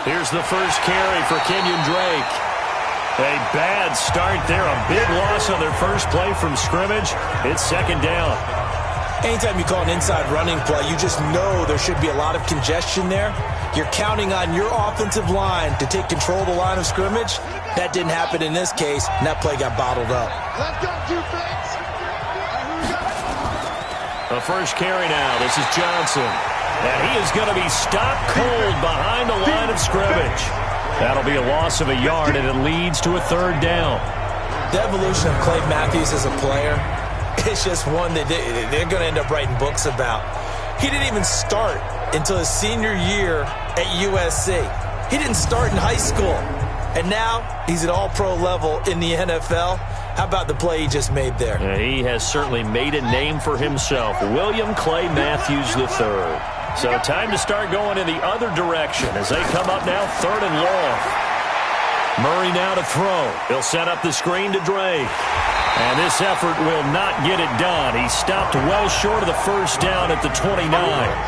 Here's the first carry for Kenyon Drake. A bad start there. A big loss on their first play from scrimmage. It's second down. Anytime you call an inside running play, you just know there should be a lot of congestion there. You're counting on your offensive line to take control of the line of scrimmage. That didn't happen in this case, and that play got bottled up. Let's go, defense. The first carry now. This is Johnson. And he is going to be stopped cold behind the line of scrimmage. That'll be a loss of a yard, and it leads to a third down. The evolution of Clay Matthews as a player, it's just one that they're going to end up writing books about. He didn't even start until his senior year at USC. He didn't start in high school. And now he's at all-pro level in the NFL. How about the play he just made there? Yeah, he has certainly made a name for himself. William Clay Matthews III. So time to start going in the other direction as they come up now third and long. Murray now to throw. He'll set up the screen to Drake. And this effort will not get it done. He stopped well short of the first down at the 29.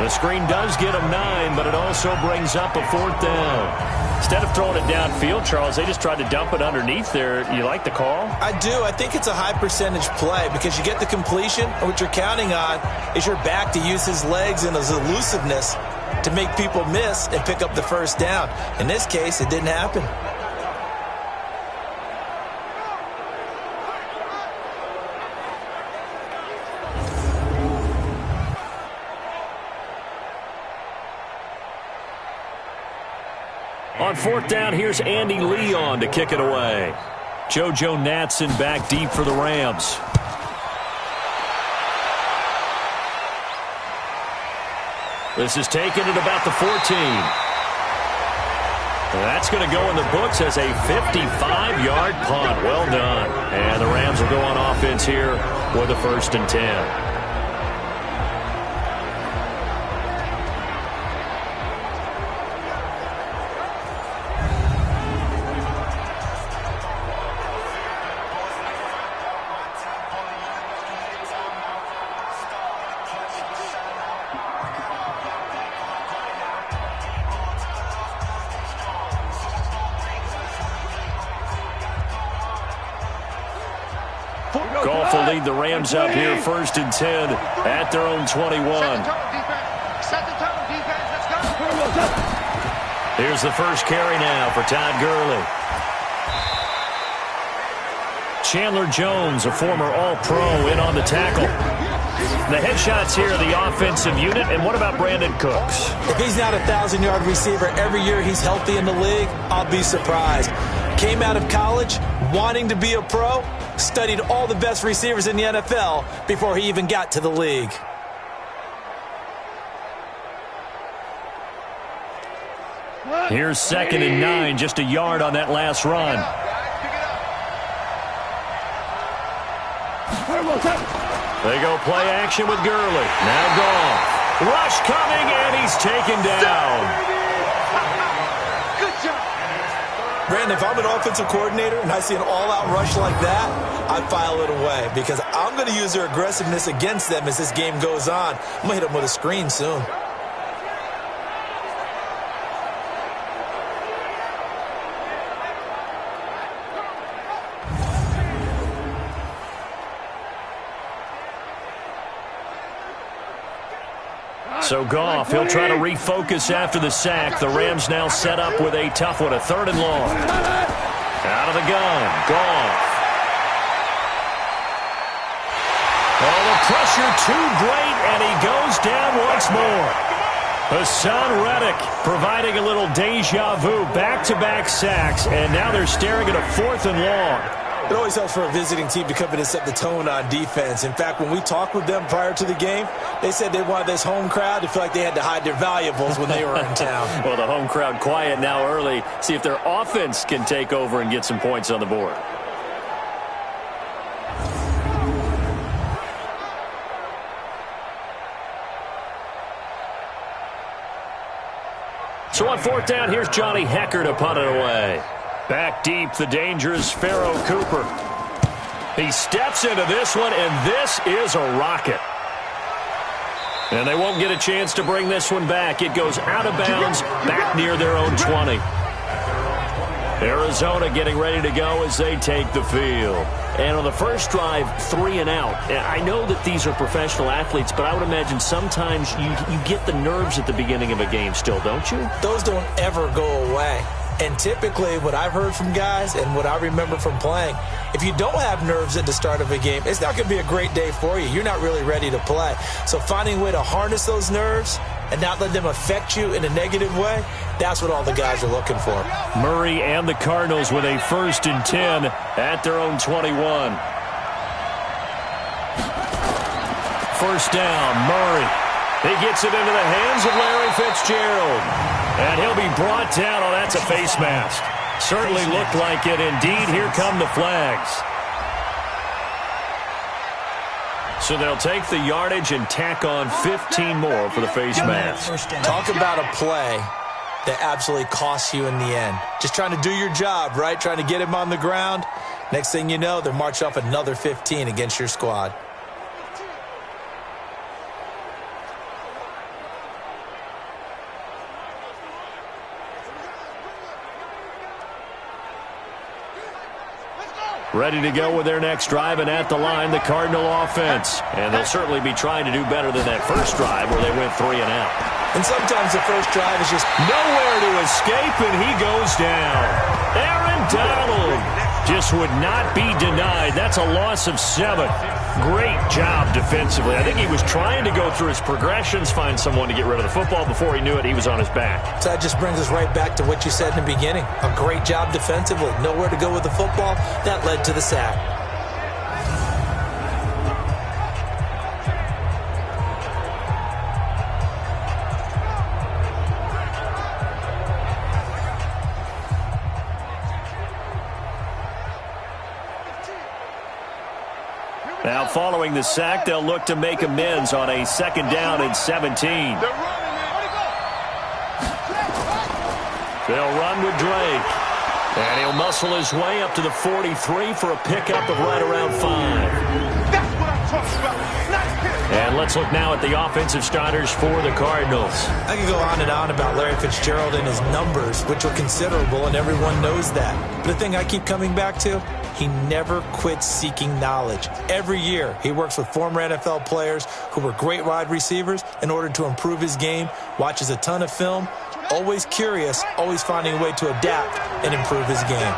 The screen does get him 9, but it also brings up a fourth down. Instead of throwing it downfield, Charles, they just tried to dump it underneath there. You like the call? I do. I think it's a high percentage play because you get the completion, and what you're counting on is your back to use his legs and his elusiveness to make people miss and pick up the first down. In this case, it didn't happen. On fourth down, here's Andy Leon to kick it away. JoJo Natson back deep for the Rams. This is taken at about the 14. That's going to go in the books as a 55-yard punt. Well done. And the Rams will go on offense here with a 1st and 10. Goff will lead the Rams up here 1st and 10 at their own 21. Here's the first carry now for Todd Gurley. Chandler Jones, a former All-Pro, in on the tackle. The headshots here are the offensive unit. And what about Brandon Cooks? If he's not a 1,000-yard receiver every year he's healthy in the league, I'll be surprised. Came out of college wanting to be a pro, studied all the best receivers in the NFL before he even got to the league. Here's 2nd and 9, just a yard on that last run. They go play action with Gurley. Now Goff. Rush coming, and he's taken down. Good job. Brandon, if I'm an offensive coordinator and I see an all-out rush like that, I file it away because I'm going to use their aggressiveness against them as this game goes on. I'm going to hit them with a screen soon. So Goff, he'll try to refocus after the sack. The Rams now set up with a tough one, a 3rd and long. Out of the gun, Goff. Oh, the pressure too great, and he goes down once more. Hassan Reddick providing a little deja vu, back-to-back sacks, and now they're staring at a 4th and long. It always helps for a visiting team to come in and set the tone on defense. In fact, when we talked with them prior to the game, they said they wanted this home crowd to feel like they had to hide their valuables when they were in town. Well, the home crowd quiet now early. See if their offense can take over and get some points on the board. So on 4th down, here's Johnny Hecker to punt it away. Back deep, the dangerous Pharaoh Cooper. He steps into this one, and this is a rocket. And they won't get a chance to bring this one back. It goes out of bounds, back near their own 20. Arizona getting ready to go as they take the field. And on the first drive, 3 and out. I know that these are professional athletes, but I would imagine sometimes you get the nerves at the beginning of a game still, don't you? Those don't ever go away. And typically what I've heard from guys and what I remember from playing, if you don't have nerves at the start of a game, it's not going to be a great day for you. You're not really ready to play. So finding a way to harness those nerves and not let them affect you in a negative way, that's what all the guys are looking for. Murray and the Cardinals with a 1st and 10 at their own 21. First down, Murray. He gets it into the hands of Larry Fitzgerald. And he'll be brought down. Oh, that's a face mask. Certainly looked like it. Indeed, here come the flags. So they'll take the yardage and tack on 15 more for the face mask. Talk about a play that absolutely costs you in the end. Just trying to do your job, right? Trying to get him on the ground. Next thing you know, they're marching off another 15 against your squad. Ready to go with their next drive, and at the line, the Cardinal offense. And they'll certainly be trying to do better than that first drive where they went 3 and out. And sometimes the first drive is just nowhere to escape, and he goes down. Aaron Donald just would not be denied. That's a loss of 7. Great job defensively. I think he was trying to go through his progressions, find someone to get rid of the football. Before he knew it, he was on his back. So that just brings us right back to what you said in the beginning. A great job defensively. Nowhere to go with the football. That led to the sack. Now, following the sack, they'll look to make amends on a 2nd down and 17. They'll run with Drake. And he'll muscle his way up to the 43 for a pickup of right around 5. That's what I'm talking about. And let's look now at the offensive starters for the Cardinals. I could go on and on about Larry Fitzgerald and his numbers, which are considerable, and everyone knows that. But the thing I keep coming back to, he never quits seeking knowledge. Every year, he works with former NFL players who were great wide receivers in order to improve his game, watches a ton of film, always curious, always finding a way to adapt and improve his game.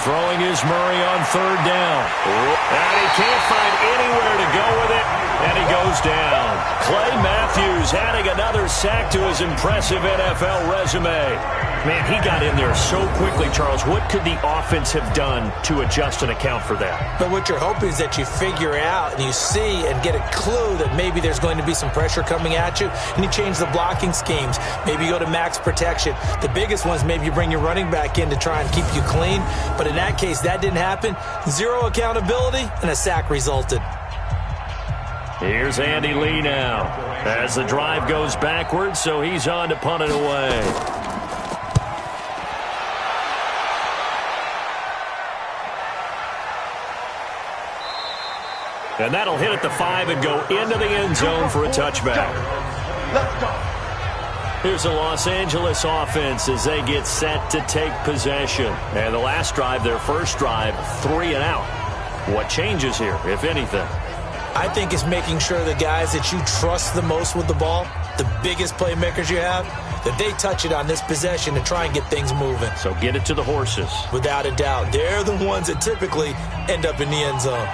Throwing is Murray on 3rd down. And he can't find anywhere to go with it, and he goes down. Clay Matthews adding another sack to his impressive NFL resume. Man, he got in there so quickly, Charles. What could the offense have done to adjust and account for that? But what you're hoping is that you figure out and you see and get a clue that maybe there's going to be some pressure coming at you, and you change the blocking schemes. Maybe you go to max protection. The biggest one is maybe you bring your running back in to try and keep you clean. But in that case, that didn't happen. 0 accountability, and a sack resulted. Here's Andy Lee now as the drive goes backwards, so he's on to punt it away. And that'll hit at the 5 and go into the end zone for a touchback. Let's go. Here's the Los Angeles offense as they get set to take possession. And the last drive, their first drive, 3 and out. What changes here, if anything? I think it's making sure the guys that you trust the most with the ball, the biggest playmakers you have, that they touch it on this possession to try and get things moving. So get it to the horses. Without a doubt. They're the ones that typically end up in the end zone.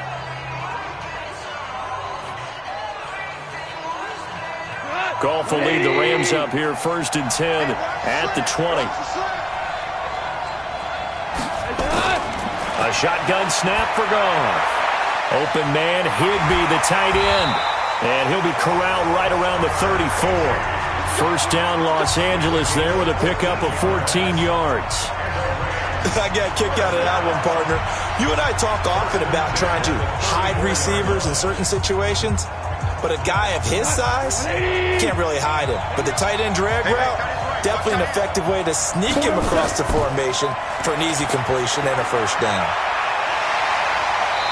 Goff will lead the Rams up here 1st and 10 at the 20. A shotgun snap for Goff. Open man, Higbee, the tight end. And he'll be corralled right around the 34. First down, Los Angeles there with a pickup of 14 yards. I got a kick out of that one, partner. You and I talk often about trying to hide receivers in certain situations. But a guy of his size can't really hide him. But the tight end drag route, definitely an effective way to sneak him across the formation for an easy completion and a first down.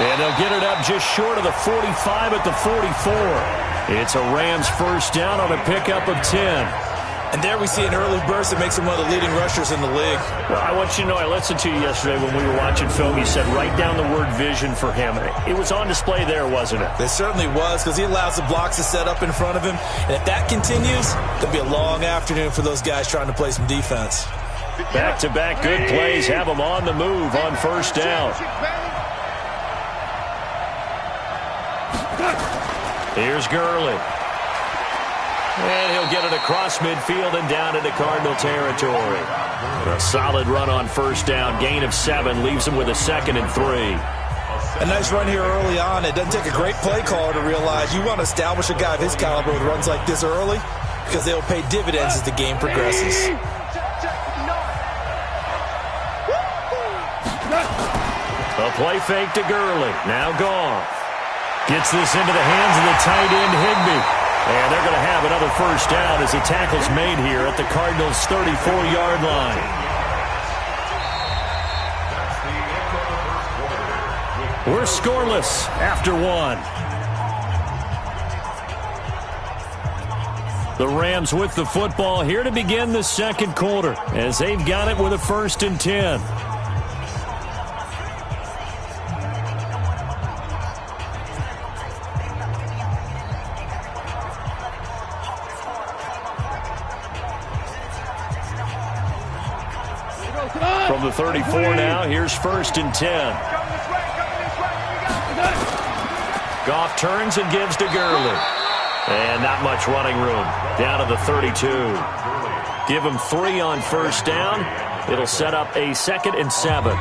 And they'll get it up just short of the 45 at the 44. It's a Rams first down on a pickup of 10. And there we see an early burst that makes him one of the leading rushers in the league. Well, I want you to know, I listened to you yesterday when we were watching film. You said write down the word vision for him. It was on display there, wasn't it? It certainly was, because he allows the blocks to set up in front of him. And if that continues, there'll be a long afternoon for those guys trying to play some defense. Back-to-back good plays have them on the move on first down. Here's Gurley. And he'll get it across midfield and down into Cardinal territory. A solid run on first down. Gain of 7 leaves him with a 2nd and 3. A nice run here early on. It doesn't take a great play caller to realize you want to establish a guy of his caliber with runs like this early, because they'll pay dividends as the game progresses. A play fake to Gurley. Now gone. Gets this into the hands of the tight end, Higbee. And they're going to have another first down as the tackle's made here at the Cardinals' 34-yard line. We're scoreless after 1. The Rams with the football here to begin the second quarter as they've got it with a 1st and 10. From the 34 now, here's 1st and 10. Goff turns and gives to Gurley. And not much running room. Down to the 32. Give him 3 on first down. It'll set up a 2nd and 7.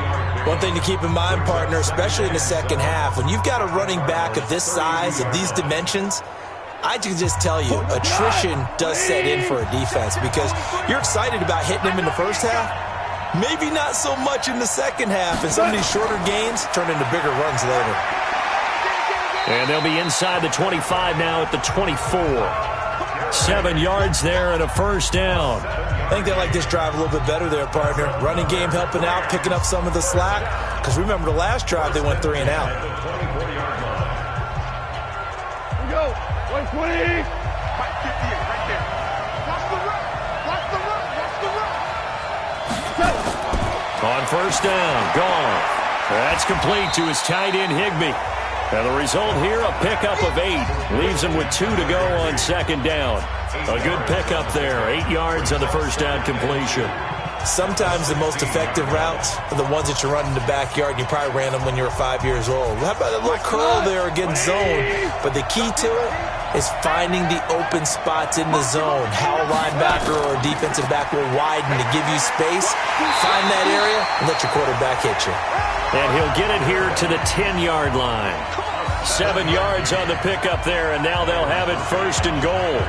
One thing to keep in mind, partner, especially in the second half, when you've got a running back of this size, of these dimensions, I can just tell you, attrition does set in for a defense, because you're excited about hitting him in the first half. Maybe not so much in the second half, and some of these shorter gains turn into bigger runs later. And they'll be inside the 25 now at the 24. 7 yards there and a first down. I think they like this drive a little bit better there, partner. Running game helping out, picking up some of the slack. Because remember the last drive, they went 3 and out. Here we go. 120. 58 right there. Watch the run. Watch the run. Watch the run. On first down, gone. That's complete to his tight end, Higbee. And the result here, a pickup of 8. Leaves him with 2 to go on second down. A good pickup there. 8 yards on the first down completion. Sometimes the most effective routes are the ones that you run in the backyard, and you probably ran them when you were 5 years old. How about a little curl there against zone? But the key to it is finding the open spots in the zone. How a linebacker or a defensive back will widen to give you space. Find that area and let your quarterback hit you. And he'll get it here to the 10-yard line. 7 yards on the pickup there, and now they'll have it 1st and goal.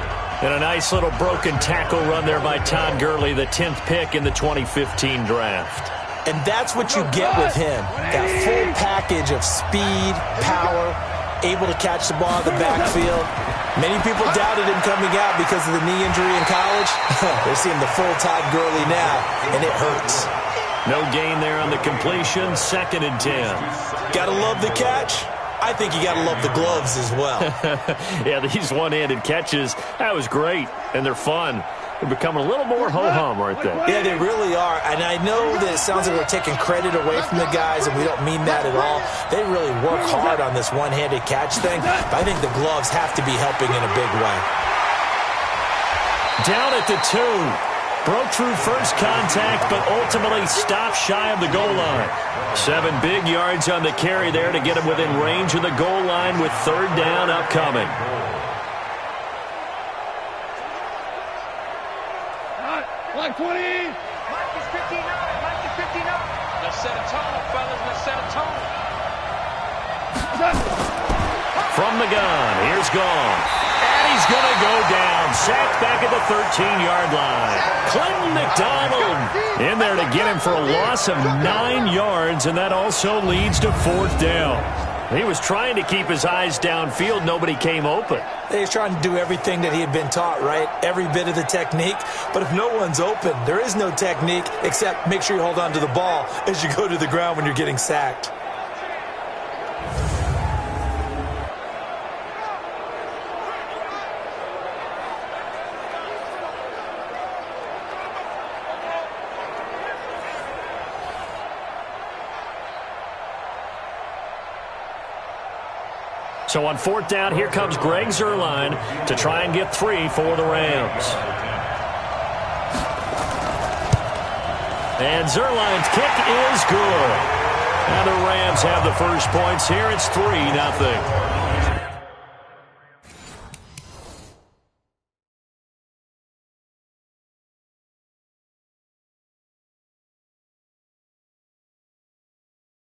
And a nice little broken tackle run there by Todd Gurley, the 10th pick in the 2015 draft. And that's what you get with him. That full package of speed, power, able to catch the ball in the backfield. Many people doubted him coming out because of the knee injury in college. They're seeing the full Todd Gurley now, and it hurts. No gain there on the completion, 2nd and 10. Gotta love the catch. I think you gotta love the gloves as well. Yeah, these one-handed catches, that was great, and they're fun. They're becoming a little more ho-hum, aren't they? Yeah, they really are. And I know that it sounds like we're taking credit away from the guys, and we don't mean that at all. They really work hard on this one-handed catch thing, but I think the gloves have to be helping in a big way. Down at the 2. Broke through first contact, but ultimately stopped shy of the goal line. 7 big yards on the carry there to get him within range of the goal line with 3rd down upcoming. Like 20. Mike is 59. Mike is 59. Let's set a tone, fellas. Let's set a tone. From the gun, here's Goff. And he's going to go down. Sacked back at the 13-yard line. Clinton McDonald in there to get him for a loss of 9 yards, and that also leads to 4th down. He was trying to keep his eyes downfield. Nobody came open. He was trying to do everything that he had been taught, right? Every bit of the technique. But if no one's open, there is no technique except make sure you hold on to the ball as you go to the ground when you're getting sacked. So on 4th down, here comes Greg Zuerlein to try and get 3 for the Rams. And Zuerlein's kick is good. Now the Rams have the first points here. It's 3-0.